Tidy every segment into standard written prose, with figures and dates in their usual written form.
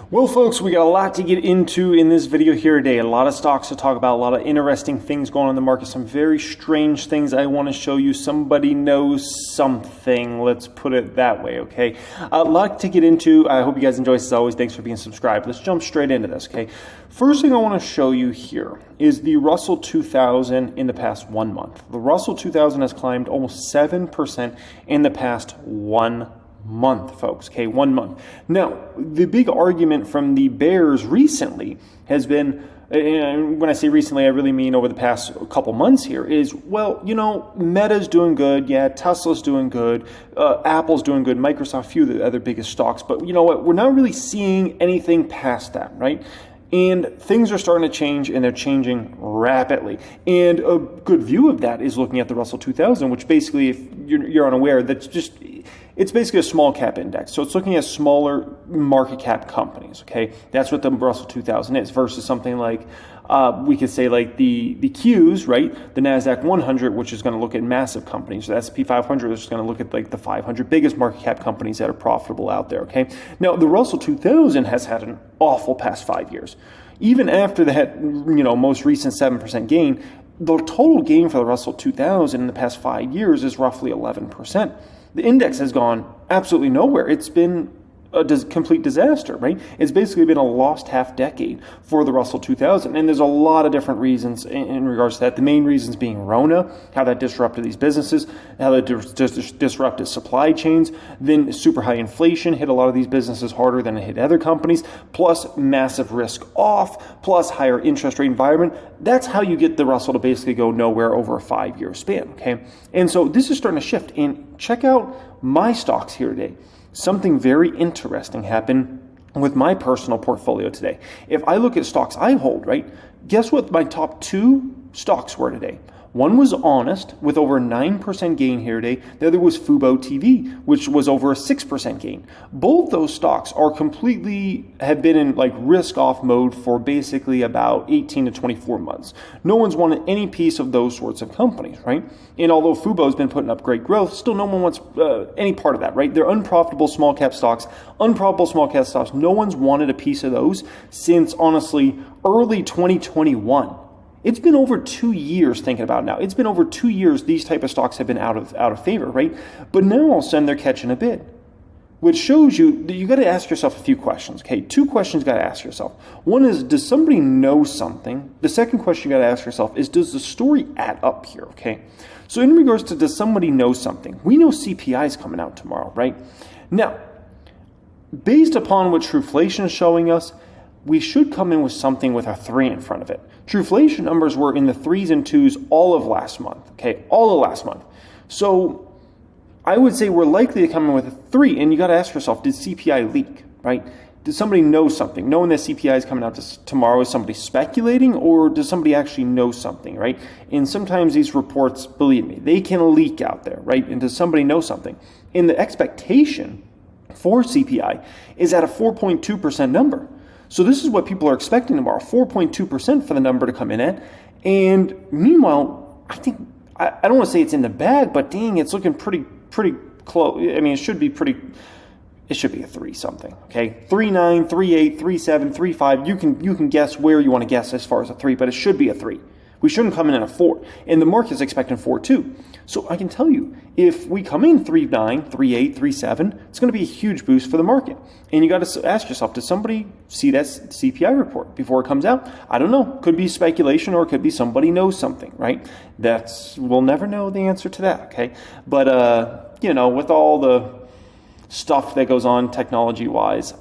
Well, folks, we got a lot to get into in this video here today. A lot of stocks to talk about, a lot of interesting things going on in the market, some very strange things I want to show you. Somebody knows something, let's put it that way, okay? A lot to get into. I hope you guys enjoy this as always. Thanks for being subscribed. Let's jump straight into this, okay? First thing I want to show you here is the Russell 2000 in the past 1 month. The Russell 2000 has climbed almost 7% in the past 1 month, folks, okay, 1 month. Now, the big argument from the bears recently has been, and when I say recently, I really mean over the past couple months here, is, well, you know, Meta's doing good, yeah, Tesla's doing good, Apple's doing good, Microsoft, a few of the other biggest stocks, but you know what, we're not really seeing anything past that, right? And things are starting to change, and they're changing rapidly. And a good view of that is looking at the Russell 2000, which basically, if you're unaware, it's basically a small cap index. So it's looking at smaller market cap companies, okay? That's what the Russell 2000 is versus something like, we could say like the Qs, right? The NASDAQ 100, which is going to look at massive companies. The S&P 500 is going to look at like the 500 biggest market cap companies that are profitable out there, okay? Now, the Russell 2000 has had an awful past 5 years. Even after that, most recent 7% gain, the total gain for the Russell 2000 in the past 5 years is roughly 11%. The index has gone absolutely nowhere. It's been a complete disaster, right? It's basically been a lost half decade for the Russell 2000. And there's a lot of different reasons in regards to that. The main reasons being Rona, how that disrupted these businesses, how that disrupted supply chains. Then super high inflation hit a lot of these businesses harder than it hit other companies, plus massive risk off, plus higher interest rate environment. That's how you get the Russell to basically go nowhere over a 5-year span, okay? And so this is starting to shift. And check out my stocks here today. Something very interesting happened with my personal portfolio today. If I look at stocks I hold, right, guess what my top 2 stocks were today? One was Honest with over a 9% gain here today. The other was Fubo TV, which was over a 6% gain. Both those stocks have been in like risk off mode for basically about 18 to 24 months. No one's wanted any piece of those sorts of companies, right? And although Fubo's been putting up great growth, still no one wants any part of that, right? They're unprofitable small cap stocks. No one's wanted a piece of those since, honestly, early 2021. It's been over 2 years thinking about it now. It's been over 2 years these type of stocks have been out of favor, right? But now all of a sudden they're catching a bid, which shows you that you got to ask yourself a few questions, okay? 2 questions you got to ask yourself. One is, does somebody know something? The second question you got to ask yourself is, does the story add up here, okay? So in regards to does somebody know something, we know CPI is coming out tomorrow, right? Now, based upon what Truflation is showing us, we should come in with something with a 3 in front of it. Truflation numbers were in the 3s and 2s all of last month, okay? All of last month. So I would say we're likely to come in with a 3, and you got to ask yourself, did CPI leak, right? Does somebody know something? Knowing that CPI is coming out tomorrow, is somebody speculating, or does somebody actually know something, right? And sometimes these reports, believe me, they can leak out there, right? And does somebody know something? And the expectation for CPI is at a 4.2% number. So this is what people are expecting tomorrow, 4.2% for the number to come in at. And meanwhile, I think, I don't want to say it's in the bag, but dang, it's looking pretty close. I mean, it should be a 3 something, okay? 3.9, 3.8, 3.7, 3.5. You can guess where you want to guess as far as a 3, but it should be a 3. We shouldn't come in at a 4. And the market is expecting 4 too. So I can tell you, if we come in 3.9, 3.8, 3.7, it's going to be a huge boost for the market. And you got to ask yourself, does somebody see that CPI report before it comes out? I don't know. Could be speculation, or it could be somebody knows something, right? We'll never know the answer to that, okay? But, with all the stuff that goes on technology-wise,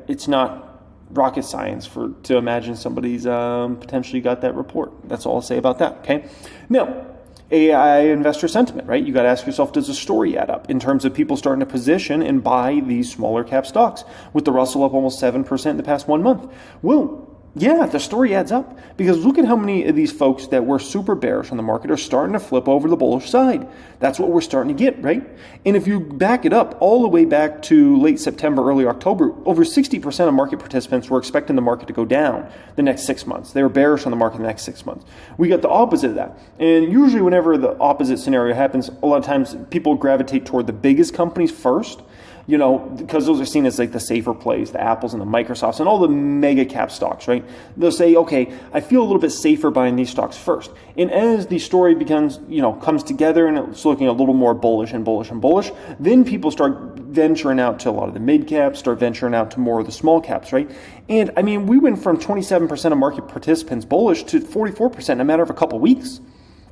it's not rocket science to imagine somebody's potentially got that report. That's all I'll say about that, okay? Now, AI investor sentiment, right? You got to ask yourself, does the story add up in terms of people starting to position and buy these smaller cap stocks? With the Russell up almost 7% in the past 1 month. Well, yeah, the story adds up, because look at how many of these folks that were super bearish on the market are starting to flip over the bullish side. That's what we're starting to get, right? And if you back it up all the way back to late September, early October, over 60% of market participants were expecting the market to go down the next 6 months. They were bearish on the market the next 6 months. We got the opposite of that. And usually whenever the opposite scenario happens, a lot of times people gravitate toward the biggest companies first. because those are seen as like the safer plays, the Apples and the Microsofts and all the mega cap stocks, right? They'll say, okay, I feel a little bit safer buying these stocks first. And as the story becomes, comes together and it's looking a little more bullish and bullish and bullish, then people start venturing out to a lot of the mid caps, start venturing out to more of the small caps, right? And I mean, we went from 27% of market participants bullish to 44% in a matter of a couple weeks.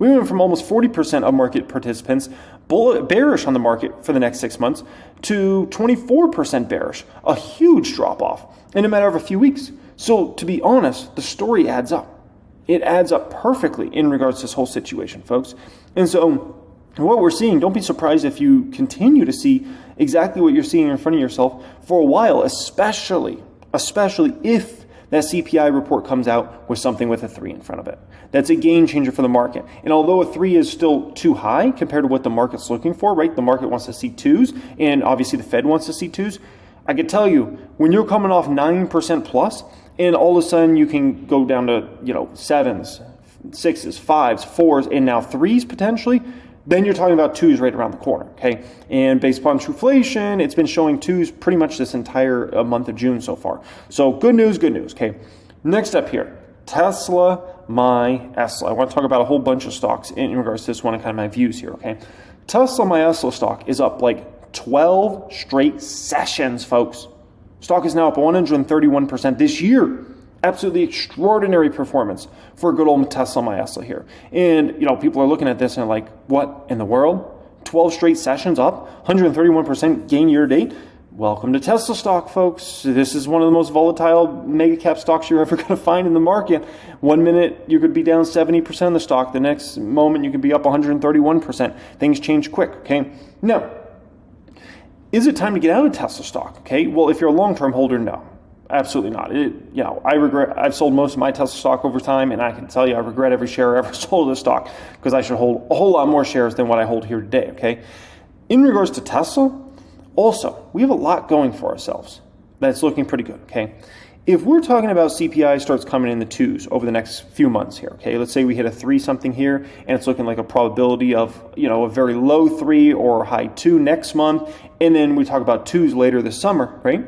We went from almost 40% of market participants bearish on the market for the next 6 months to 24% bearish, a huge drop off in a matter of a few weeks. So to be honest, the story adds up. It adds up perfectly in regards to this whole situation, folks. And so what we're seeing, don't be surprised if you continue to see exactly what you're seeing in front of yourself for a while, especially if that CPI report comes out with something with a 3 in front of it. That's a game changer for the market. And although a 3 is still too high compared to what the market's looking for, right? The market wants to see 2s, and obviously the Fed wants to see 2s. I can tell you, when you're coming off 9% plus, and all of a sudden you can go down to, 7s, 6s, 5s, 4s, and now 3s potentially, then you're talking about 2s right around the corner, okay? And based upon Truflation, it's been showing 2s pretty much this entire month of June so far. So good news, okay? Next up here, Tesla, my Esla. I want to talk about a whole bunch of stocks in regards to this one and kind of my views here, okay? Tesla, my Esla stock is up like 12 straight sessions, folks. Stock is now up 131% this year. Absolutely extraordinary performance for a good old Tesla Tesla here. And, people are looking at this and like, what in the world? 12 straight sessions up, 131% gain year to date. Welcome to Tesla stock, folks. This is one of the most volatile mega cap stocks you're ever going to find in the market. 1 minute, you could be down 70% of the stock. The next moment, you could be up 131%. Things change quick, okay? Now, is it time to get out of Tesla stock, okay? Well, if you're a long-term holder, no. Absolutely not. I regret, I've sold most of my Tesla stock over time, and I can tell you I regret every share I ever sold of the stock because I should hold a whole lot more shares than what I hold here today, okay? In regards to Tesla, also, we have a lot going for ourselves that's looking pretty good, okay? If we're talking about CPI starts coming in the 2s over the next few months here, okay? Let's say we hit a 3 something here, and it's looking like a probability of, a very low 3 or high 2 next month, and then we talk about 2s later this summer, right?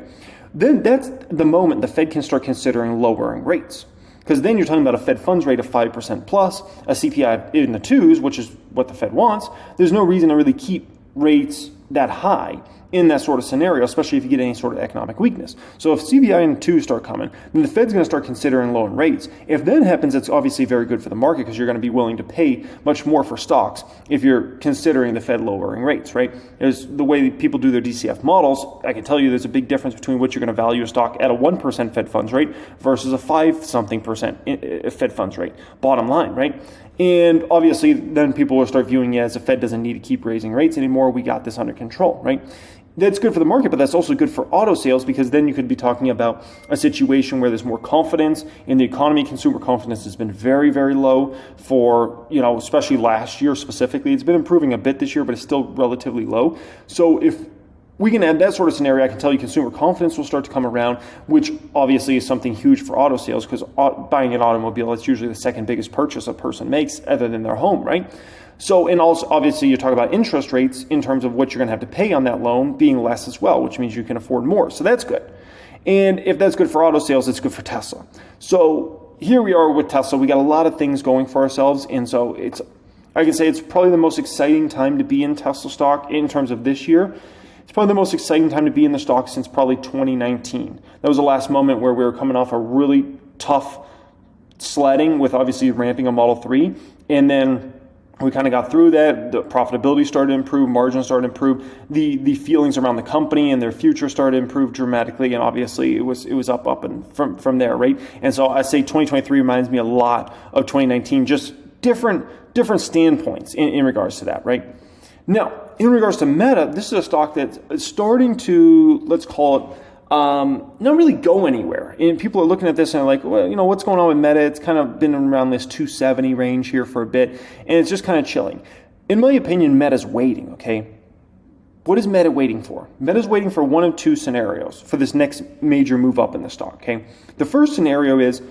Then that's the moment the Fed can start considering lowering rates. Because then you're talking about a Fed funds rate of 5% plus, a CPI in the 2s, which is what the Fed wants. There's no reason to really keep rates that high in that sort of scenario, especially if you get any sort of economic weakness. So if CPI and 2s start coming, then the Fed's going to start considering lowering rates. If that happens, it's obviously very good for the market because you're going to be willing to pay much more for stocks if you're considering the Fed lowering rates, right? There's the way people do their DCF models. I can tell you there's a big difference between what you're going to value a stock at a 1% Fed funds rate versus a 5-something% Fed funds rate, bottom line, right? And obviously, then people will start viewing it as the Fed doesn't need to keep raising rates anymore. We got this under control, right? That's good for the market, but that's also good for auto sales because then you could be talking about a situation where there's more confidence in the economy. Consumer confidence has been very, very low for, especially last year specifically. It's been improving a bit this year, but it's still relatively low. So if we can add that sort of scenario, I can tell you consumer confidence will start to come around, which obviously is something huge for auto sales because buying an automobile, it's usually the second biggest purchase a person makes other than their home, right? So, and also obviously you talk about interest rates in terms of what you're going to have to pay on that loan being less as well, which means you can afford more. So that's good. And if that's good for auto sales, it's good for Tesla. So here we are with Tesla. We got a lot of things going for ourselves. And so I can say it's probably the most exciting time to be in Tesla stock in terms of this year. It's probably the most exciting time to be in the stock since probably 2019. That was the last moment where we were coming off a really tough sledding with obviously ramping a Model 3. And then we kind of got through that. The profitability started to improve, margins started to improve, the feelings around the company and their future started to improve dramatically, and obviously it was up and from there, right? And so I say 2023 reminds me a lot of 2019, just different standpoints in regards to that, right? Now, in regards to Meta, this is a stock that's starting to, let's call it, not really go anywhere. And people are looking at this and are like, well, what's going on with Meta? It's kind of been around this 270 range here for a bit, and it's just kind of chilling. In my opinion, Meta's waiting, okay? What is Meta waiting for? Meta's waiting for one of two scenarios for this next major move up in the stock, okay? The first scenario is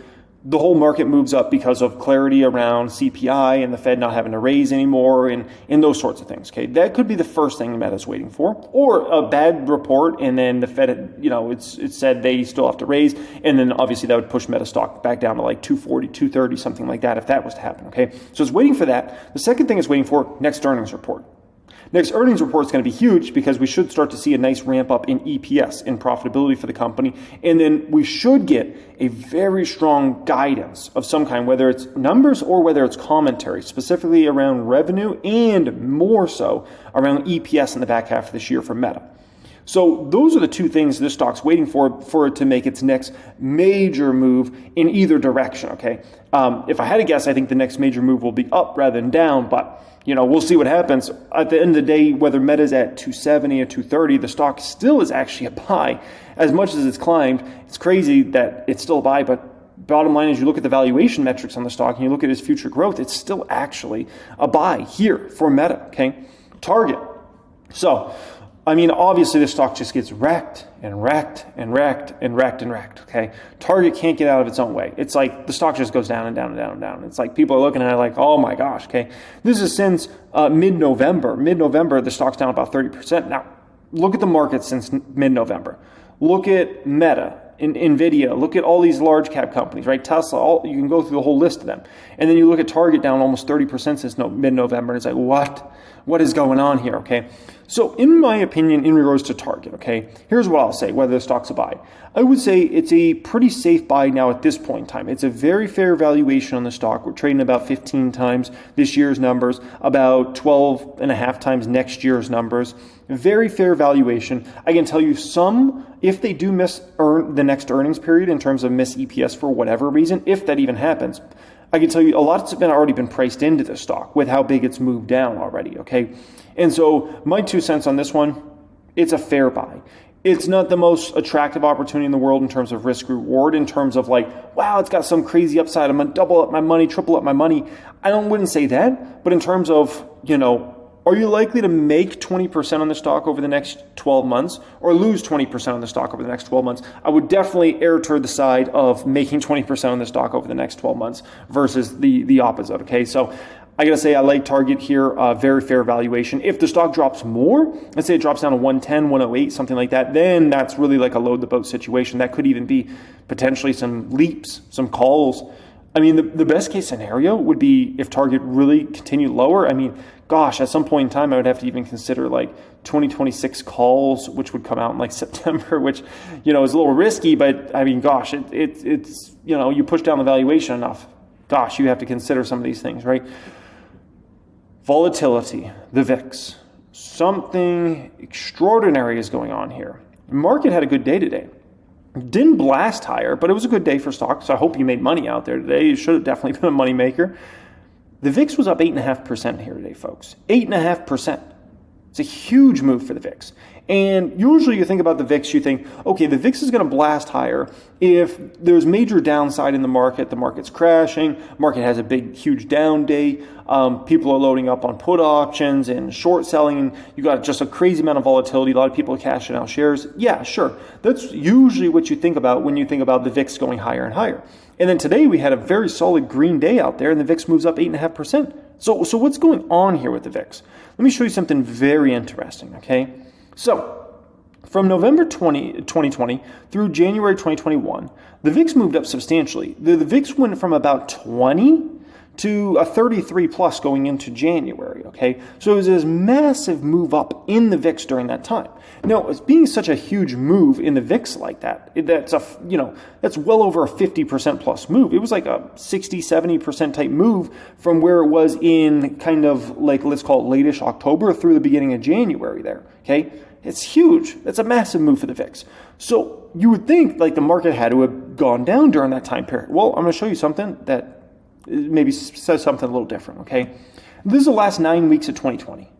the whole market moves up because of clarity around CPI and the Fed not having to raise anymore and those sorts of things. Okay, that could be the first thing Meta's waiting for, or a bad report and then the Fed, it's said they still have to raise, and then obviously that would push Meta stock back down to like 240, 230, something like that if that was to happen. Okay, so it's waiting for that. The second thing it's waiting for, next earnings report. Next earnings report is going to be huge because we should start to see a nice ramp up in EPS, in profitability for the company. And then we should get a very strong guidance of some kind, whether it's numbers or whether it's commentary, specifically around revenue and more so around EPS in the back half of this year for Meta. So those are the two things this stock's waiting for it to make its next major move in either direction, okay? If I had to guess, I think the next major move will be up rather than down, but we'll see what happens. At the end of the day, whether Meta's at 270 or 230, the stock still is actually a buy. As much as it's climbed, it's crazy that it's still a buy, but bottom line is you look at the valuation metrics on the stock and you look at its future growth, it's still actually a buy here for Meta, okay? Target. So, obviously this stock just gets wrecked and wrecked and wrecked and wrecked and wrecked, okay? Target can't get out of its own way. It's like the stock just goes down and down and down and down. It's like people are looking at it like, oh my gosh, okay? This is since mid-November. Mid-November, the stock's down about 30%. Now, look at the market since mid-November. Look at Meta, NVIDIA, look at all these large cap companies, right? Tesla, you can go through the whole list of them. And then you look at Target down almost 30% since mid-November, and it's like, what is going on here, okay? So in my opinion, in regards to Target, okay, here's what I'll say, whether the stock's a buy. I would say it's a pretty safe buy now at this point in time. It's a very fair valuation on the stock. We're trading about 15 times this year's numbers, about 12 and a half times next year's numbers. Very fair valuation. I can tell you if they do miss the next earnings period in terms of miss EPS for whatever reason, if that even happens, I can tell you a lot's already been priced into the stock with how big it's moved down already, okay? And so my 2 cents on this one, it's a fair buy. It's not the most attractive opportunity in the world in terms of risk reward, in terms of like, wow, it's got some crazy upside. I'm going to double up my money, triple up my money. Wouldn't say that. But in terms of, are you likely to make 20% on the stock over the next 12 months or lose 20% on the stock over the next 12 months? I would definitely err toward the side of making 20% on the stock over the next 12 months versus the opposite, okay? So I got to say I like Target here, very fair valuation. If the stock drops more, let's say it drops down to 110, 108, something like that, then that's really like a load the boat situation. That could even be potentially some leaps, some calls. The best case scenario would be if Target really continued lower. Gosh, at some point in time, I would have to even consider like 2026 calls, which would come out in like September, which, is a little risky, but gosh, it's you push down the valuation enough. Gosh, you have to consider some of these things, right? Volatility, the VIX. Something extraordinary is going on here. The market had a good day today. Didn't blast higher, but it was a good day for stocks. So I hope you made money out there today. It should have definitely been a money maker. The VIX was up 8.5% here today, folks. 8.5%. It's a huge move for the VIX. And usually you think about the VIX, you think, okay, the VIX is going to blast higher if there's major downside in the market's crashing, market has a big, huge down day, people are loading up on put options and short selling, you got just a crazy amount of volatility, a lot of people are cashing out shares. Yeah, sure. That's usually what you think about when you think about the VIX going higher and higher. And then today we had a very solid green day out there and the VIX moves up 8.5%. So what's going on here with the VIX? Let me show you something very interesting, okay? So, from November 2020 through January 2021, the VIX moved up substantially. The VIX went from about 20 to a 33 plus going into January, okay? So it was this massive move up in the VIX during that time. Now, it's being such a huge move in the VIX like that, that's well over a 50% plus move. It was like a 60, 70% type move from where it was in kind of like, let's call it late-ish October through the beginning of January there, okay? It's huge. That's a massive move for the VIX. So you would think like the market had to have gone down during that time period. Well, I'm going to show you something that maybe says something a little different, okay? This is the last 9 weeks of 2020.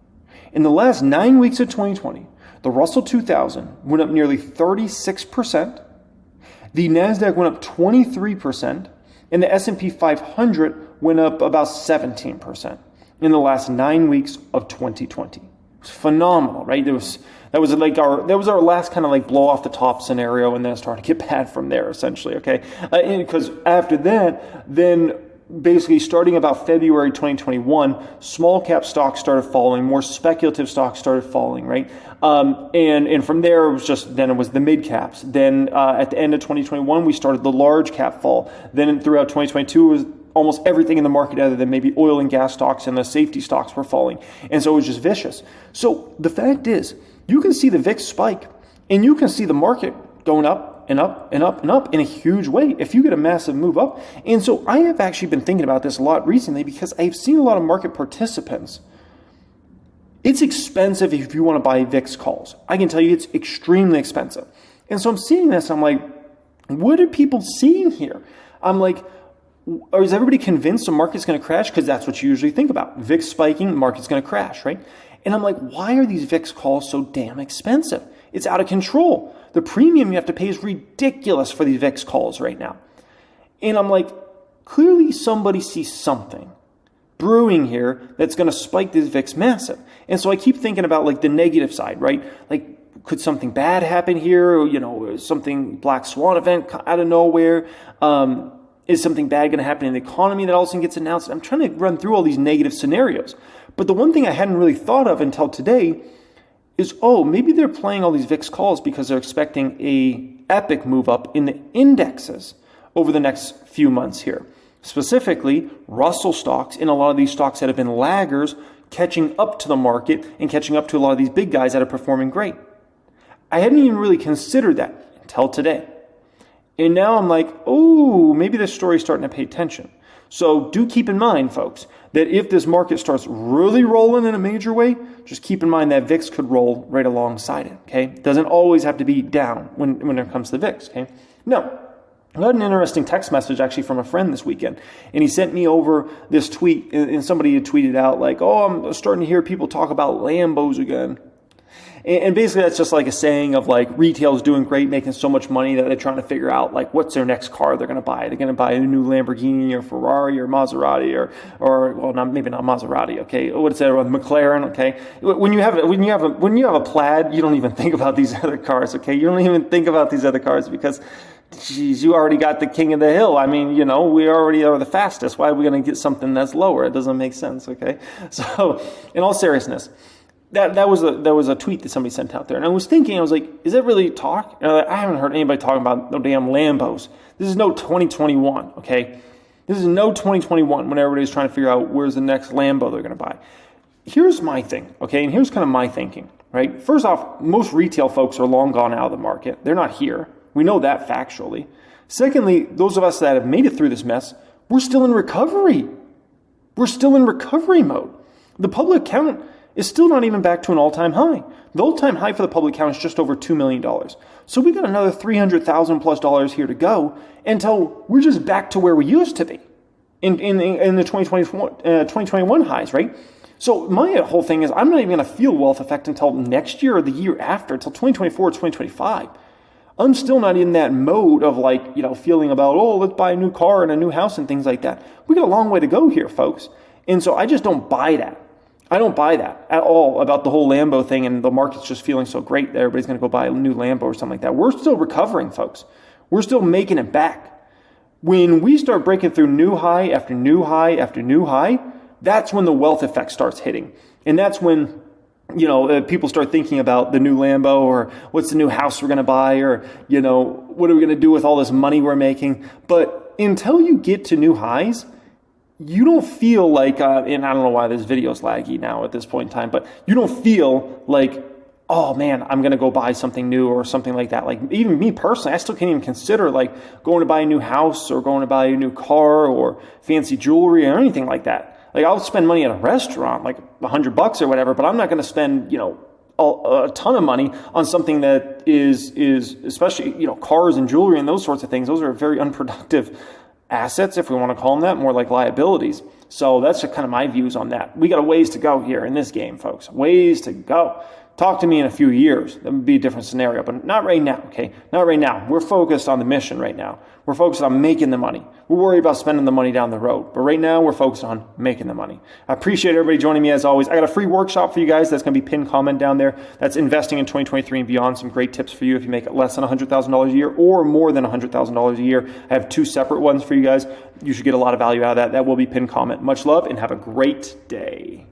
In the last 9 weeks of 2020, the Russell 2000 went up nearly 36%, the NASDAQ went up 23%, and the S&P 500 went up about 17% in the last 9 weeks of 2020. It's phenomenal, right? That That was like our last kind of like blow off the top scenario, and then it started to get bad from there, essentially. Okay, because after that, then basically starting about February 2021, small cap stocks started falling, more speculative stocks started falling, right? And from there, it was the mid caps. Then at the end of 2021, we started the large cap fall. Then throughout 2022, it was almost everything in the market other than maybe oil and gas stocks and the safety stocks were falling. And so it was just vicious. So the fact is, you can see the VIX spike, and you can see the market going up and up and up and up in a huge way if you get a massive move up. And so I have actually been thinking about this a lot recently because I've seen a lot of market participants. It's expensive if you want to buy VIX calls. I can tell you it's extremely expensive. And so I'm seeing this, I'm like, what are people seeing here? I'm like, or is everybody convinced the market's going to crash? Because that's what you usually think about. VIX spiking, the market's going to crash, right? And I'm like, why are these VIX calls so damn expensive? It's out of control. The premium you have to pay is ridiculous for these VIX calls right now. And I'm like, clearly somebody sees something brewing here that's going to spike this VIX massive. And so I keep thinking about like the negative side, right? Like, could something bad happen here? Or, something black swan event out of nowhere? Is something bad going to happen in the economy that all of a sudden gets announced? I'm trying to run through all these negative scenarios. But the one thing I hadn't really thought of until today is, maybe they're playing all these VIX calls because they're expecting a epic move up in the indexes over the next few months here. Specifically, Russell stocks and a lot of these stocks that have been laggers catching up to the market and catching up to a lot of these big guys that are performing great. I hadn't even really considered that until today. And now I'm like, maybe this story is starting to pay attention. So do keep in mind, folks, that if this market starts really rolling in a major way, just keep in mind that VIX could roll right alongside it, okay? It doesn't always have to be down when it comes to the VIX, okay? Now, I got an interesting text message actually from a friend this weekend, and he sent me over this tweet, and somebody had tweeted out like, I'm starting to hear people talk about Lambos again. And basically that's just like a saying of like retail's doing great, making so much money that they're trying to figure out like what's their next car they're going to buy. They're going to buy a new Lamborghini or Ferrari or Maserati maybe not Maserati, okay? What's that? McLaren, okay? When you have a Plaid, you don't even think about these other cars, okay? You don't even think about these other cars because geez, you already got the king of the hill. I mean, we already are the fastest. Why are we going to get something that's lower? It doesn't make sense, okay? So, in all seriousness, that was a tweet that somebody sent out there. And I was thinking, I was like, is that really talk? I haven't heard anybody talking about no damn Lambos. This is no 2021, okay? This is no 2021 when everybody's trying to figure out where's the next Lambo they're going to buy. Here's my thing, okay? And here's kind of my thinking, right? First off, most retail folks are long gone out of the market. They're not here. We know that factually. Secondly, those of us that have made it through this mess, we're still in recovery. We're still in recovery mode. The public count is still not even back to an all-time high. The all-time high for the public count is just over $2 million. So we got another $300,000 plus here to go until we're just back to where we used to be in the 2021 highs, right? So my whole thing is I'm not even going to feel wealth effect until next year or the year after, until 2024 or 2025. I'm still not in that mode of feeling about, let's buy a new car and a new house and things like that. We got a long way to go here, folks. And so I just don't buy that. I don't buy that at all about the whole Lambo thing and the market's just feeling so great that everybody's going to go buy a new Lambo or something like that. We're still recovering, folks. We're still making it back. When we start breaking through new high after new high after new high, that's when the wealth effect starts hitting. And that's when people start thinking about the new Lambo or what's the new house we're going to buy or, what are we going to do with all this money we're making? But until you get to new highs, you don't feel like, and I don't know why this video is laggy now at this point in time, but you don't feel like, oh man, I'm going to go buy something new or something like that. Like even me personally, I still can't even consider like going to buy a new house or going to buy a new car or fancy jewelry or anything like that. Like I'll spend money at a restaurant, like $100 or whatever, but I'm not going to spend, a ton of money on something that is especially, cars and jewelry and those sorts of things. Those are very unproductive assets, if we want to call them that, more like liabilities. So that's kind of my views on that. We got a ways to go here in this game, folks. Ways to go. Talk to me in a few years. That would be a different scenario, but not right now, okay? Not right now. We're focused on the mission right now. We're focused on making the money. We're worried about spending the money down the road. But right now, we're focused on making the money. I appreciate everybody joining me as always. I got a free workshop for you guys that's going to be pinned comment down there. That's investing in 2023 and beyond. Some great tips for you if you make less than $100,000 a year or more than $100,000 a year. I have 2 separate ones for you guys. You should get a lot of value out of that. That will be pinned comment. Much love and have a great day.